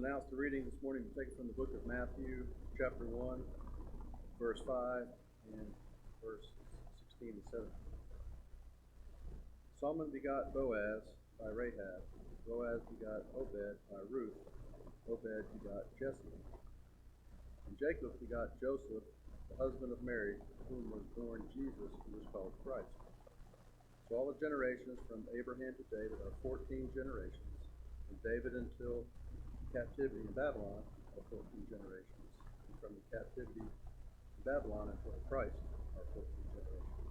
announced, the reading this morning is taken from the book of Matthew, chapter 1, verse 5, and verse 16 and 17. Solomon begot Boaz by Rahab. Boaz begot Obed by Ruth. Obed begot Jesse. And Jacob begot Joseph, the husband of Mary, to whom was born Jesus, who was called Christ. So all the generations from Abraham to David are 14 generations, from David until captivity in Babylon are 14 generations, and from the captivity in Babylon until Christ are 14 generations.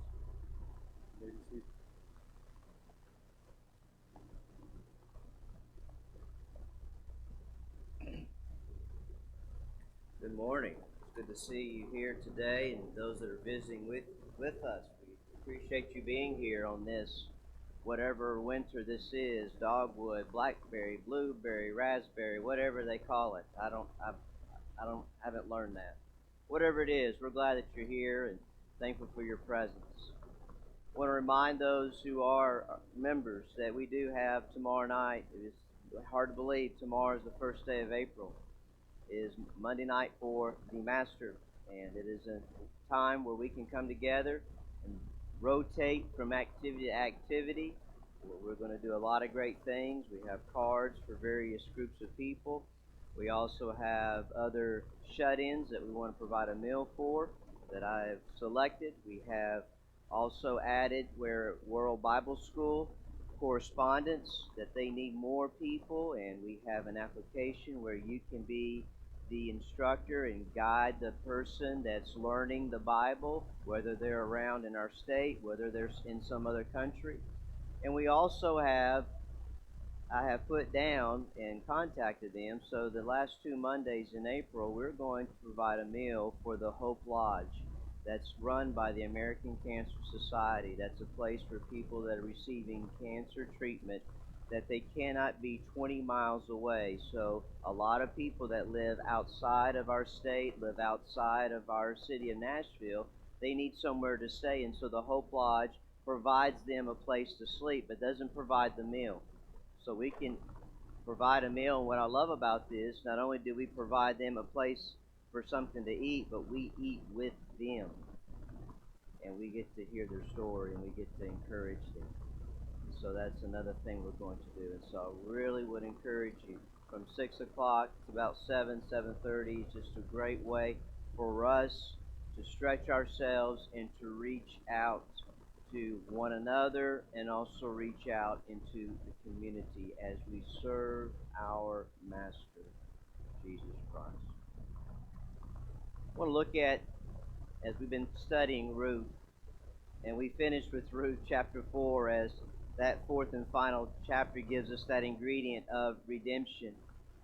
You may be seated. Good morning. It's good to see you here today, and those that are visiting with us. We appreciate you being here on this, whatever winter this is, dogwood, blackberry, blueberry, raspberry, whatever they call it. I haven't learned that. Whatever it is, we're glad that you're here and thankful for your presence. I want to remind those who are members that we do have tomorrow night. It is hard to believe tomorrow is the first day of April. Is Monday night for the Master, and it is a time where we can come together and rotate from activity to activity. We're going to do a lot of great things. We have cards for various groups of people. We also have other shut-ins that we want to provide a meal for that I have selected. We have also added where World Bible School correspondence that they need more people, and we have an application where you can be the instructor and guide the person that's learning the Bible, whether they're around in our state, whether they're in some other country. And we also I have put down and contacted them, so the last 2 Mondays in April, we're going to provide a meal for the Hope Lodge that's run by the American Cancer Society. That's a place for people that are receiving cancer treatment that they cannot be 20 miles away. So a lot of people that live outside of our state, live outside of our city of Nashville, they need somewhere to stay, and so the Hope Lodge provides them a place to sleep, but doesn't provide the meal. So we can provide a meal, and what I love about this, not only do we provide them a place for something to eat, but we eat with them, and we get to hear their story, and we get to encourage them. So that's another thing we're going to do. And so I really would encourage you from 6 o'clock to about 7:30. It's just a great way for us to stretch ourselves and to reach out to one another and also reach out into the community as we serve our Master, Jesus Christ. I want to look at, as we've been studying Ruth, and we finished with Ruth chapter 4 as that fourth and final chapter gives us that ingredient of redemption.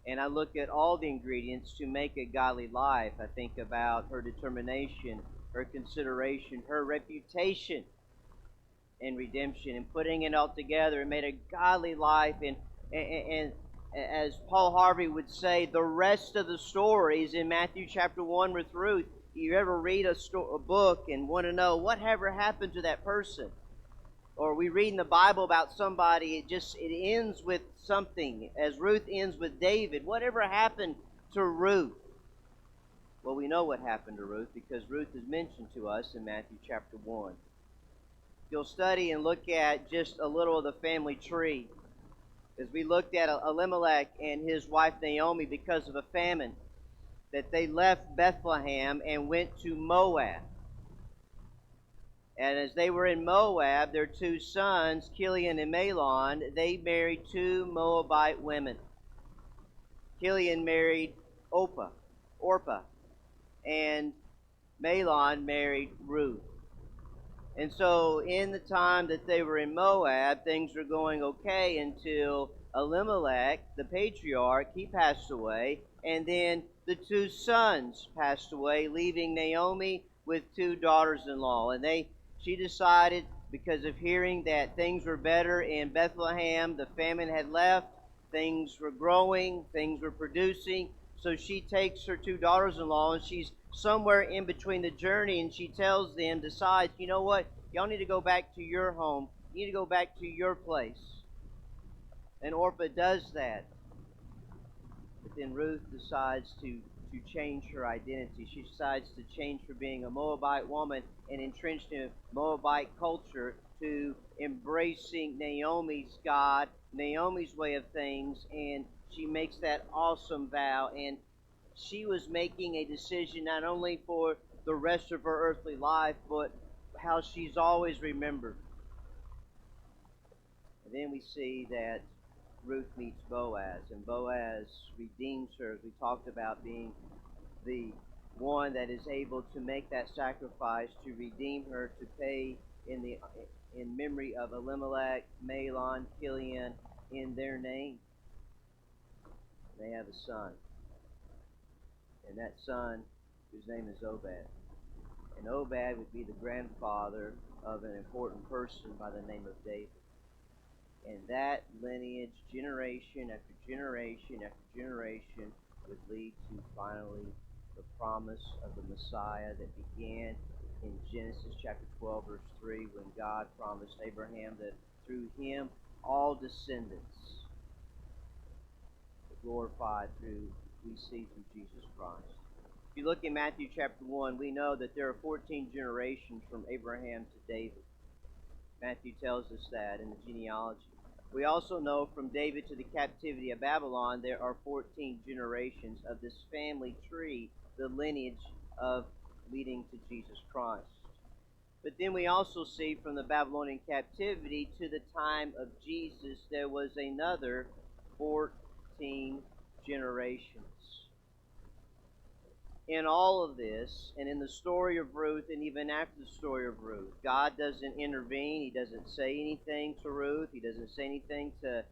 And I look at all the ingredients to make a godly life. I think about her determination, her consideration, her reputation in redemption, and putting it all together and made a godly life. And as Paul Harvey would say, the rest of the stories in Matthew chapter 1 with Ruth, you ever read a book and want to know whatever happened to that person? Or we read in the Bible about somebody, it ends with something, as Ruth ends with David. Whatever happened to Ruth? Well, we know what happened to Ruth because Ruth is mentioned to us in Matthew chapter 1. You'll study and look at just a little of the family tree. As we looked at Elimelech and his wife Naomi because of a famine, that they left Bethlehem and went to Moab. And as they were in Moab, their 2 sons, Chilion and Mahlon, they married 2 Moabite women. Chilion married Orpah, and Mahlon married Ruth. And so in the time that they were in Moab, things were going okay until Elimelech, the patriarch, he passed away, and then the 2 sons passed away, leaving Naomi with 2 daughters-in-law. And she decided, because of hearing that things were better in Bethlehem, the famine had left, things were growing, things were producing, so she takes her 2 daughters-in-law, and she's somewhere in between the journey, and she decides, you know what, y'all need to go back to your home, you need to go back to your place. And Orpah does that. then Ruth decides to change her identity. She decides to change from being a Moabite woman and entrenched in Moabite culture to embracing Naomi's God, Naomi's way of things, and she makes that awesome vow. And she was making a decision not only for the rest of her earthly life, but how she's always remembered. And then we see that Ruth meets Boaz, and Boaz redeems her, as we talked about, being the one that is able to make that sacrifice to redeem her, to pay in memory of Elimelech, Mahlon, Chilion, in their name. They have a son, and that son, whose name is Obed. And Obed would be the grandfather of an important person by the name of David. And that lineage, generation after generation after generation, would lead to finally the promise of the Messiah that began in Genesis chapter 12, verse 3, when God promised Abraham that through him all descendants were glorified we see through Jesus Christ. If you look in Matthew chapter 1, we know that there are 14 generations from Abraham to David. Matthew tells us that in the genealogy. We also know from David to the captivity of Babylon, there are 14 generations of this family tree, the lineage of leading to Jesus Christ. But then we also see from the Babylonian captivity to the time of Jesus, there was another 14 generations. In all of this, and in the story of Ruth, and even after the story of Ruth, God doesn't intervene. He doesn't say anything to Ruth. He doesn't say anything to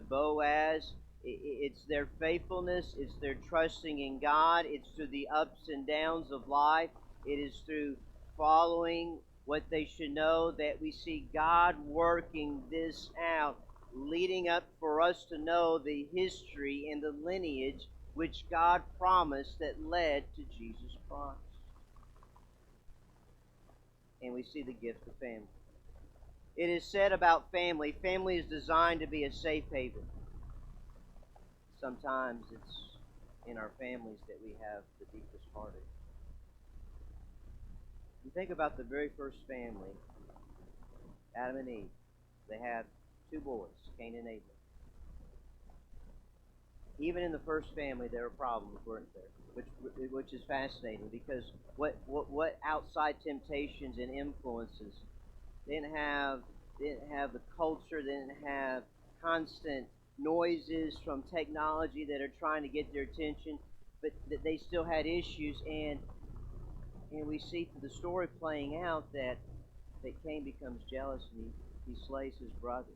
Boaz. It's their faithfulness. It's their trusting in God. It's through the ups and downs of life. It is through following what they should know that we see God working this out, leading up for us to know the history and the lineage which God promised that led to Jesus Christ. And we see the gift of family. It is said about family is designed to be a safe haven. Sometimes it's in our families that we have the deepest heartache. You think about the very first family, Adam and Eve. They had two boys, Cain and Abel. Even in the first family, there were problems, weren't there? Which is fascinating, because what outside temptations and influences didn't have the culture, didn't have constant noises from technology that are trying to get their attention, but that they still had issues, and we see through the story playing out that Cain becomes jealous and he slays his brother,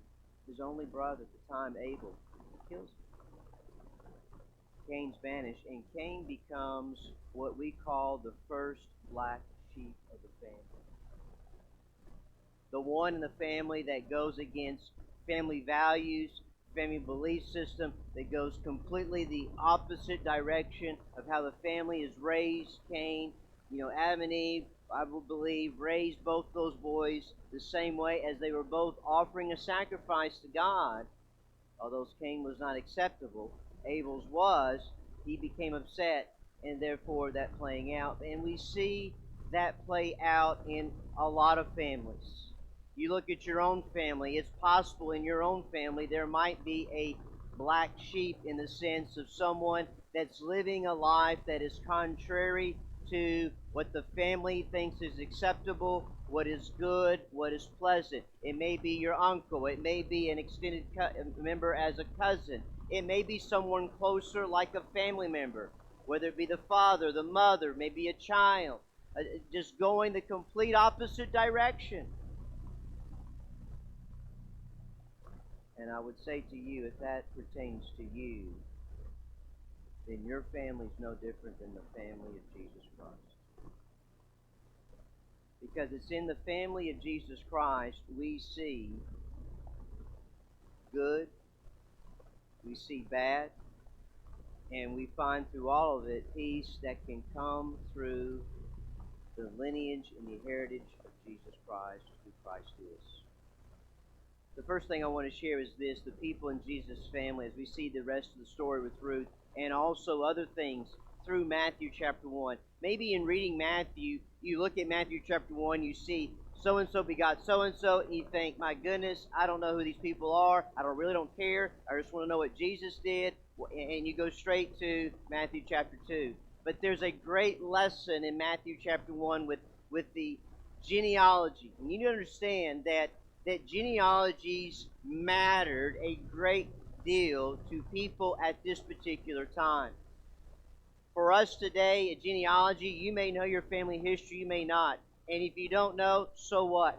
his only brother at the time, Abel. He kills him. Cain's banished, and Cain becomes what we call the first black sheep of the family. The one in the family that goes against family values, family belief system, that goes completely the opposite direction of how the family is raised. Cain, Adam and Eve, I will believe, raised both those boys the same way, as they were both offering a sacrifice to God. Although Cain was not acceptable, Abel's was. He became upset, and therefore that playing out. And we see that play out in a lot of families. You look at your own family, it's possible in your own family there might be a black sheep, in the sense of someone that's living a life that is contrary to what the family thinks is acceptable, what is good, what is pleasant. It may be your uncle. It may be an extended member as a cousin. It may be someone closer like a family member, whether it be the father, the mother, maybe a child, just going the complete opposite direction. And I would say to you, if that pertains to you, then your family is no different than the family of Jesus Christ. Because it's in the family of Jesus Christ we see good, we see bad, and we find through all of it peace that can come through the lineage and the heritage of Jesus Christ, who Christ is. The first thing I want to share is this: the people in Jesus' family, as we see the rest of the story with Ruth, and also other things through Matthew chapter 1. Maybe in reading Matthew, you look at Matthew chapter 1, you see so and so begot so and so, and you think, my goodness, I don't know who these people are. I really don't care. I just want to know what Jesus did. And you go straight to Matthew chapter 2. But there's a great lesson in Matthew chapter 1 with the genealogy. And you need to understand that genealogies mattered a great deal to people at this particular time. For us today, a genealogy, you may know your family history, you may not. And if you don't know, so what?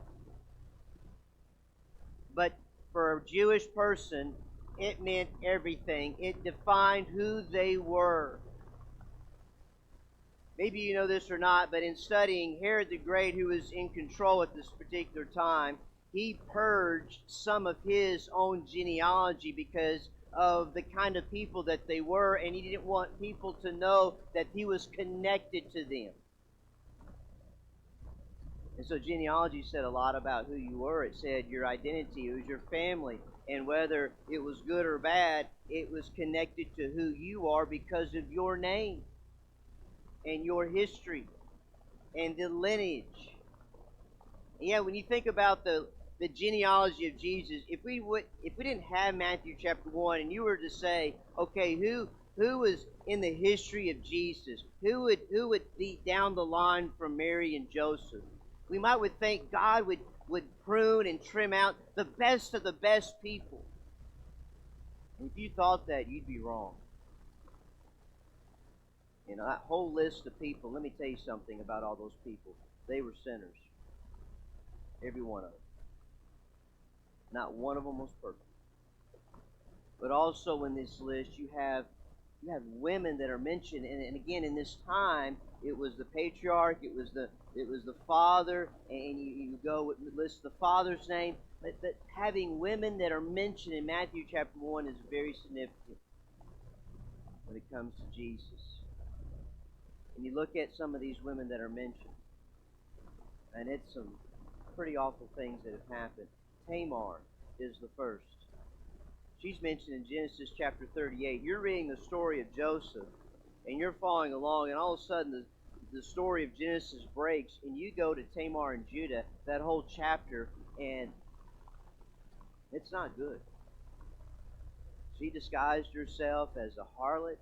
But for a Jewish person, it meant everything. It defined who they were. Maybe you know this or not, but in studying Herod the Great, who was in control at this particular time, he purged some of his own genealogy because of the kind of people that they were, and he didn't want people to know that he was connected to them. And so genealogy said a lot about who you were. It said your identity, it was your family, and whether it was good or bad, it was connected to who you are because of your name and your history and the lineage. And yeah, when you think about the genealogy of Jesus, if we didn't have Matthew chapter 1 and you were to say, okay, who was in the history of Jesus? Who would be down the line from Mary and Joseph? We would think God would prune and trim out the best of the best people. And if you thought that, you'd be wrong. You know, that whole list of people, let me tell you something about all those people. They were sinners. Every one of them. Not one of them was perfect. But also in this list, you have women that are mentioned, and again, in this time, it was the patriarch, it was the father, and you go list the father's name, but having women that are mentioned in Matthew chapter 1 is very significant when it comes to Jesus. And you look at some of these women that are mentioned, and it's some pretty awful things that have happened. Tamar is the first. She's mentioned in Genesis chapter 38. You're reading the story of Joseph, and you're following along, and all of a sudden the story of Genesis breaks, and you go to Tamar and Judah, that whole chapter, and it's not good. She disguised herself as a harlot.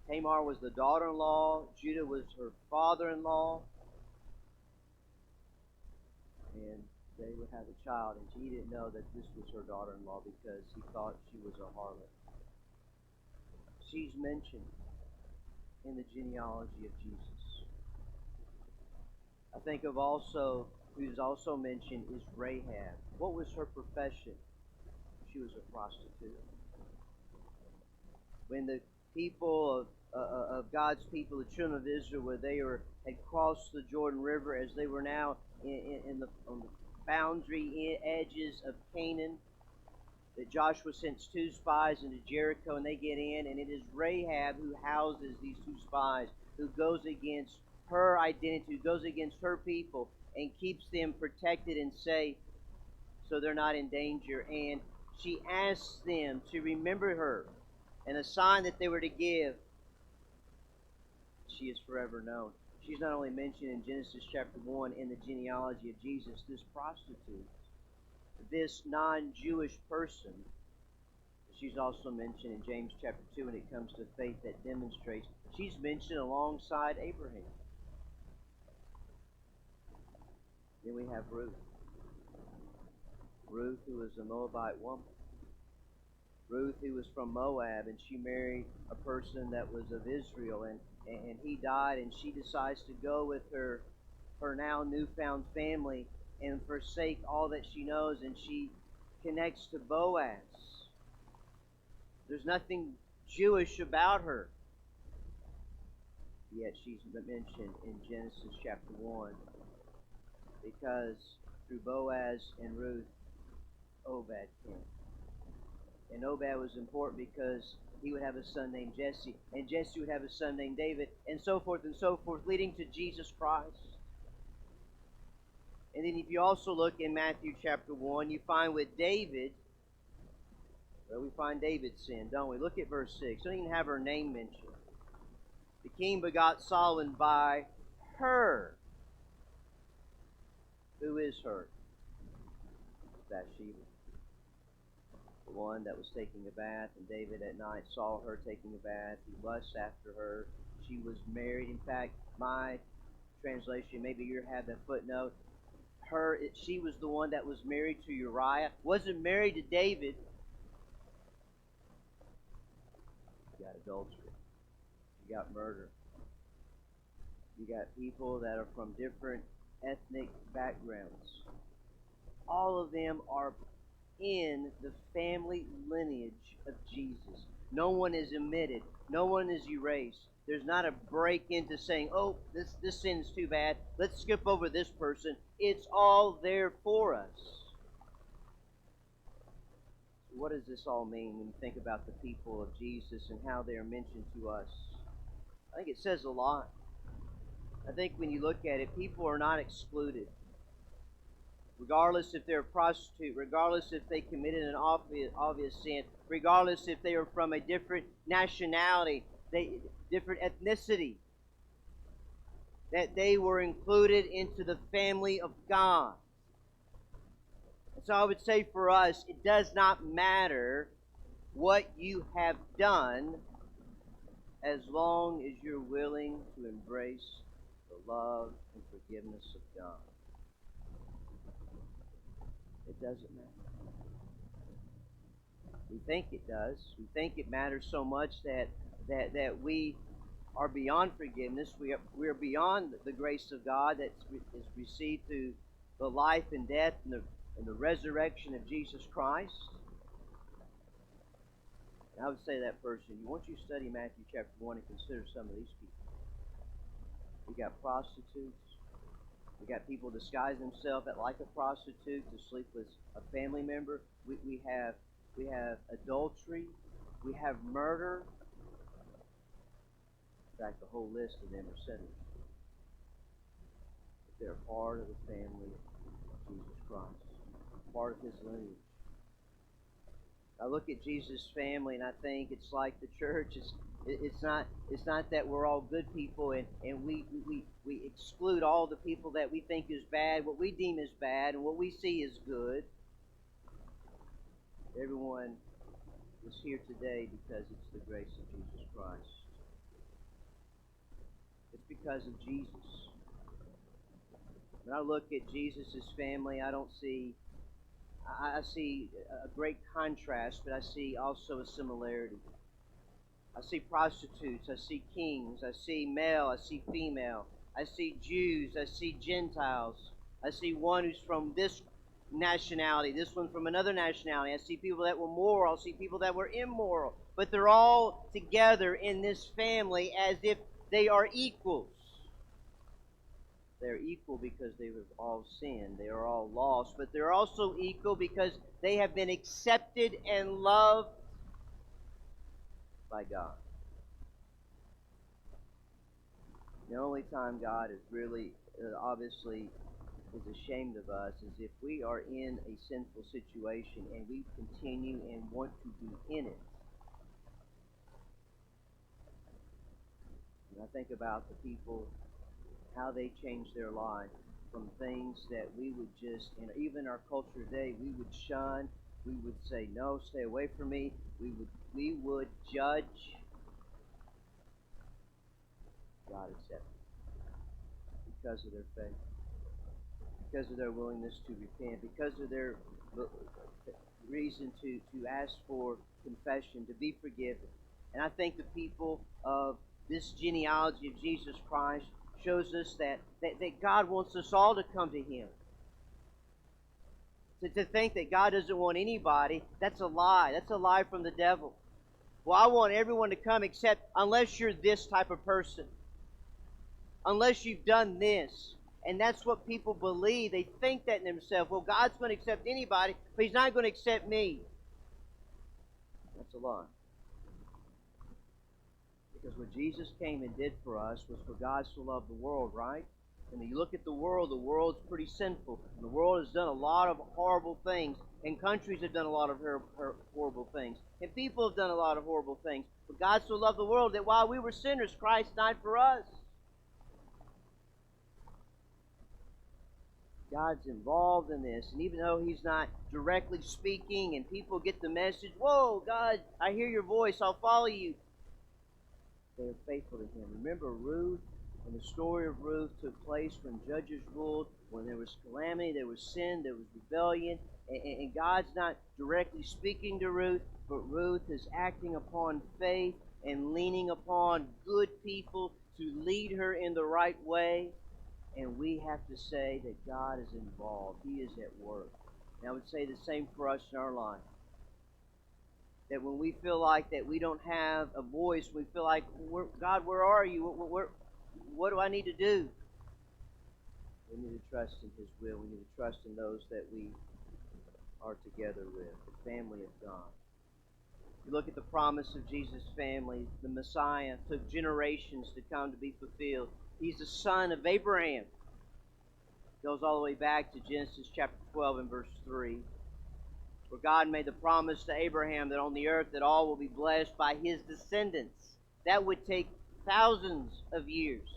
Tamar was the daughter-in-law. Judah was her father-in-law. And they would have a child, and she didn't know that this was her daughter-in-law because he thought she was a harlot. She's mentioned in the genealogy of Jesus. I think of also, who's also mentioned is Rahab. What was her profession? She was a prostitute. When the people of God's people, the children of Israel, where they had crossed the Jordan River as they were now on the boundary edges of Canaan, that Joshua sends 2 spies into Jericho, and they get in, and it is Rahab who houses these 2 spies, who goes against her identity, who goes against her people, and keeps them protected and safe so they're not in danger. And she asks them to remember her, and a sign that they were to give. She is forever known. She's not only mentioned in Genesis chapter 1 in the genealogy of Jesus, this prostitute, this non-Jewish person, she's also mentioned in James chapter 2 when it comes to faith that demonstrates. She's mentioned alongside Abraham. Then we have Ruth. Ruth, who is a Moabite woman. Ruth, who was from Moab, and she married a person that was of Israel, and he died, and she decides to go with her now newfound family and forsake all that she knows, and she connects to Boaz. There's nothing Jewish about her, yet she's mentioned in Genesis chapter 1, because through Boaz and Ruth, Obed came. And Obed was important because he would have a son named Jesse, and Jesse would have a son named David, and so forth, leading to Jesus Christ. And then if you also look in Matthew chapter 1, you find with David, well, we find David's sin, don't we? Look at verse 6. Don't even have her name mentioned. The king begot Solomon by her. Who is her? Bathsheba. The one that was taking a bath, and David at night saw her taking a bath. He lusts after her. She was married. In fact, my translation, maybe you have that footnote. She was the one that was married to Uriah. Wasn't married to David. You got adultery. You got murder. You got people that are from different ethnic backgrounds. All of them are in the family lineage of Jesus. No one is omitted. No one is erased. There's not a break into saying, oh, this sin's too bad. Let's skip over this person. It's all there for us. What does this all mean when you think about the people of Jesus and how they are mentioned to us? I think it says a lot. I think when you look at it, people are not excluded. Regardless if they're a prostitute, regardless if they committed an obvious sin, regardless if they are from a different nationality, different ethnicity, that they were included into the family of God. And so I would say for us, it does not matter what you have done as long as you're willing to embrace the love and forgiveness of God. It doesn't matter. We think it does. We think it matters so much that we are beyond forgiveness. We are beyond the grace of God that is received through the life and death and the resurrection of Jesus Christ. And I would say to that person, once you study Matthew chapter 1 and consider some of these people. We got prostitutes. We got people disguise themselves like a prostitute to sleep with a family member. We have adultery. We have murder. In fact, the whole list of them are sinners. But they're part of the family of Jesus Christ, part of His lineage. I look at Jesus' family and I think it's like the church. It's not that we're all good people and we exclude all the people that we think is bad, what we deem is bad, and what we see is good. Everyone is here today because it's the grace of Jesus Christ. It's because of Jesus. When I look at Jesus' family, I see a great contrast, but I see also a similarity. I see prostitutes, I see kings, I see male, I see female, I see Jews, I see Gentiles, I see one who's from this nationality, this one from another nationality. I see people that were moral, I see people that were immoral, but they're all together in this family as if they are equals. They're equal because they have all sinned. They are all lost. But they're also equal because they have been accepted and loved by God. The only time God is really, obviously, is ashamed of us is if we are in a sinful situation and we continue and want to be in it. And I think about the people, how they changed their life from things that we would just, and even our culture today, we would shun. We would say, no, stay away from me. We would judge. God accepted because of their faith, because of their willingness to repent, because of their reason to ask for confession, to be forgiven. And I think the people of this genealogy of Jesus Christ shows us that God wants us all to come to Him. To think that God doesn't want anybody, that's a lie. That's a lie from the devil. Well, I want everyone to come except unless you're this type of person. Unless you've done this. And that's what people believe. They think that in themselves. Well, God's going to accept anybody, but He's not going to accept me. That's a lie. Because what Jesus came and did for us was for God to love the world, right? And you look at the world's pretty sinful. The world has done a lot of horrible things, and countries have done a lot of horrible things, and people have done a lot of horrible things. But God so loved the world that while we were sinners, Christ died for us. God's involved in this, and even though He's not directly speaking and people get the message, whoa, God, I hear your voice, I'll follow you, they are faithful to Him. Remember Ruth, and the story of Ruth took place when judges ruled, when there was calamity, there was sin, there was rebellion, and God's not directly speaking to Ruth, but Ruth is acting upon faith and leaning upon good people to lead her in the right way. And we have to say that God is involved. He is at work. And I would say the same for us in our life. That when we feel like that we don't have a voice, we feel like, God, where are you? What do I need to do? We need to trust in His will. We need to trust in those that we are together with, the family of God. You look at the promise of Jesus' family. The Messiah took generations to come to be fulfilled. He's the son of Abraham. It goes all the way back to Genesis chapter 12 and verse 3, where God made the promise to Abraham that on the earth that all will be blessed by his descendants. That would take thousands of years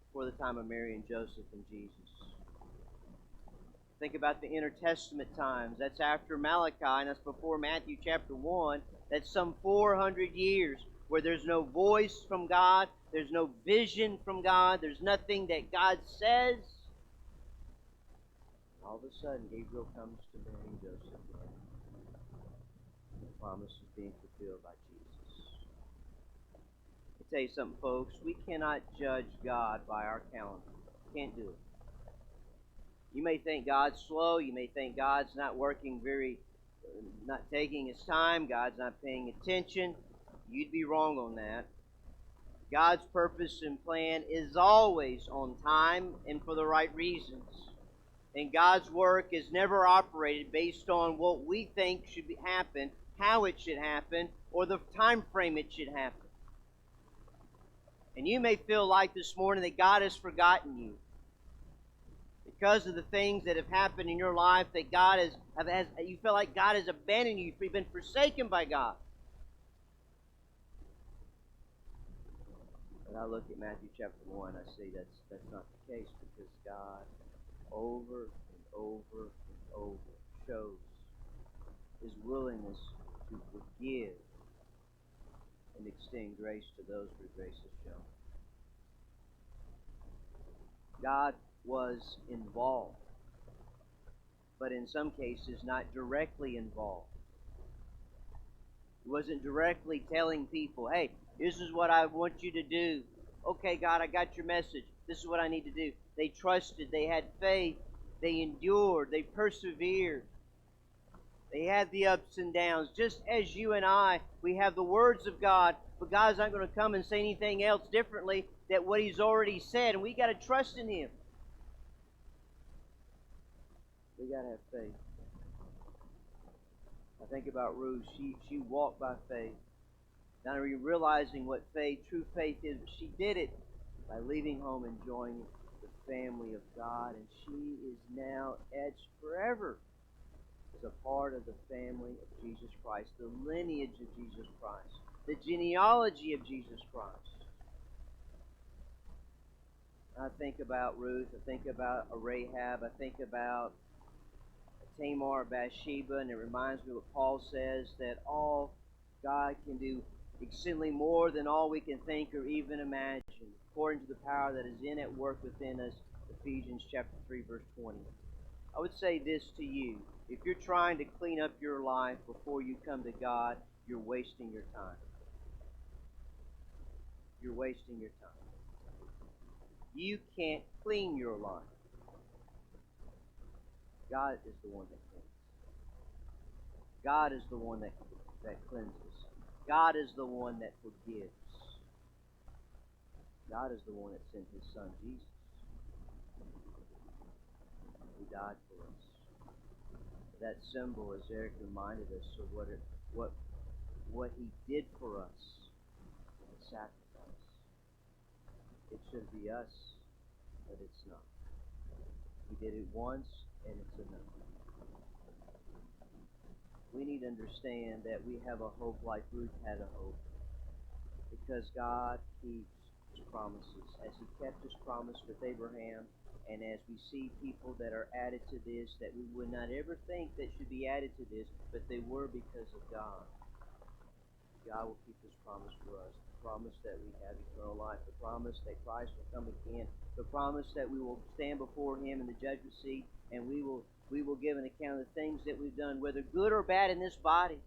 before the time of Mary and Joseph and Jesus. Think about the intertestament times. That's after Malachi, and that's before Matthew chapter 1. That's some 400 years where there's no voice from God, there's no vision from God, there's nothing that God says. All of a sudden, Gabriel comes to Mary and Joseph. The promise is being fulfilled by Jesus. I'll tell you something, folks. We cannot judge God by our calendar. Can't do it. You may think God's slow. You may think God's not working not taking His time. God's not paying attention. You'd be wrong on that. God's purpose and plan is always on time and for the right reasons. And God's work is never operated based on what we think should happen, how it should happen, or the time frame it should happen. And you may feel like this morning that God has forgotten you, because of the things that have happened in your life, that God you feel like God has abandoned you, you've been forsaken by God. But I look at Matthew chapter 1, I see that's not the case, because God over and over and over shows His willingness to forgive and extend grace to those where grace is shown. God was involved, but in some cases not directly involved. He wasn't directly telling people, hey, this is what I want you to do. Okay, God, I got your message. This is what I need to do. They trusted, they had faith, they endured, they persevered. They had the ups and downs. Just as you and I, we have the words of God, but God's not going to come and say anything else differently than what He's already said, and we got to trust in Him. We got to have faith. I think about Ruth. She walked by faith, not even realizing what true faith is, but she did it by leaving home and joining the family of God, and she is now etched forever as a part of the family of Jesus Christ, the lineage of Jesus Christ, the genealogy of Jesus Christ. I think about Ruth, I think about Rahab, I think about Tamar, Bathsheba, and it reminds me what Paul says, that all God can do exceedingly more than all we can think or even imagine, according to the power that is at work within us, Ephesians chapter 3, verse 20. I would say this to you. If you're trying to clean up your life before you come to God, you're wasting your time. You're wasting your time. You can't clean your life. God is the one that cleans. God is the one that cleanses. God is the one that forgives. God is the one that sent His Son, Jesus. He died for us. That symbol, as Eric reminded us, of what He did for us, the sacrifice. It should be us but it's not. He did it once, and it's enough. We need to understand that we have a hope like Ruth had a hope, because God keeps His promises. As He kept His promise with Abraham, and as we see people that are added to this that we would not ever think that should be added to this, but they were because of God. God will keep His promise for us. The promise that we have eternal life. The promise that Christ will come again. The promise that we will stand before Him in the judgment seat, and we will give an account of the things that we've done, whether good or bad in this body.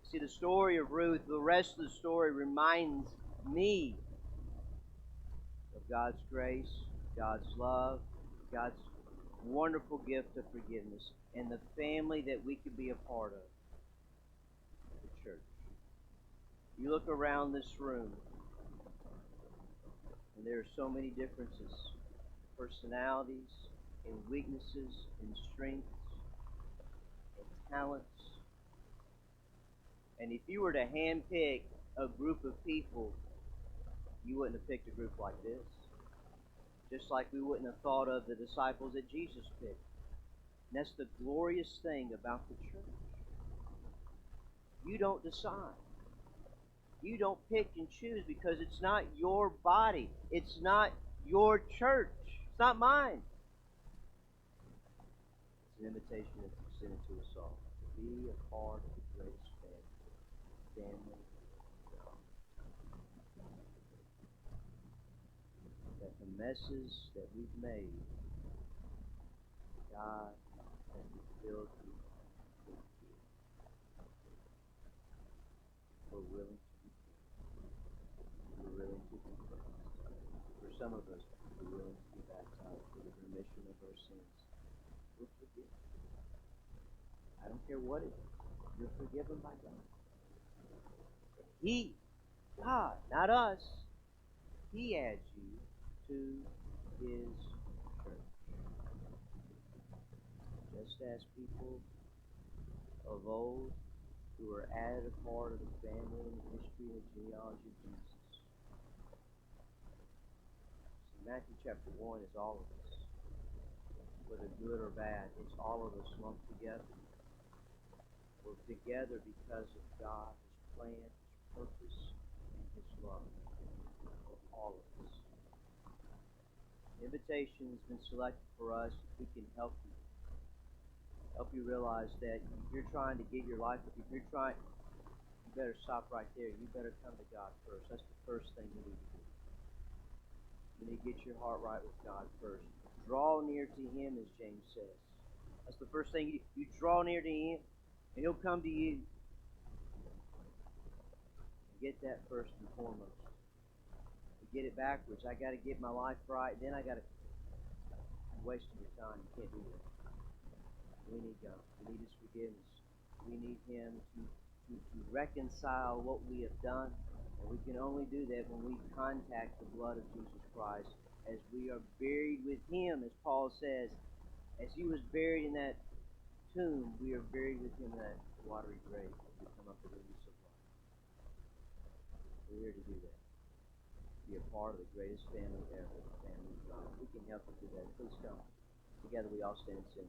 See, the story of Ruth, the rest of the story reminds me of God's grace, God's love, God's wonderful gift of forgiveness, and the family that we could be a part of, the church. You look around this room, and there are so many differences, personalities, and weaknesses, and strengths, and talents. And if you were to handpick a group of people, you wouldn't have picked a group like this. Just like we wouldn't have thought of the disciples that Jesus picked. And that's the glorious thing about the church. You don't decide. You don't pick and choose, because it's not your body. It's not your church. It's not mine. It's an invitation that's extended to us all. To be a part of the greatest family. That the messes that we've made, God has fulfilled you. We're willing to be. We're willing to be. For some of us, we're willing to be baptized for the remission of our sins. We're forgiven. I don't care what it is. You're forgiven by God. He, God, not us, He adds you to His church. Just as people of old who were added a part of the family and the history and the genealogy of Jesus. See, Matthew chapter 1 is all of us. Whether good or bad, it's all of us lumped together. We're together because of God, His plan, His purpose, and His love for all of us. The invitation has been selected for us. We can help you. Help you realize that if you're trying to get your life, if you're trying, you better stop right there. You better come to God first. That's the first thing you need to do. You need to get your heart right with God first. Draw near to Him, as James says. That's the first thing you draw near to Him, and He'll come to you. Get that first and foremost. You get it backwards. I got to get my life right, then I got to. You're wasting your time. You can't do that. We need God. We need His forgiveness. We need Him to reconcile what we have done. And we can only do that when we contact the blood of Jesus Christ, as we are buried with Him, as Paul says. As He was buried in that tomb, we are buried with Him in that watery grave. We come up with the news of life. We're here to do that. Be a part of the greatest family ever, the family of God. We can help you do that. Please come. Together we all stand and sing.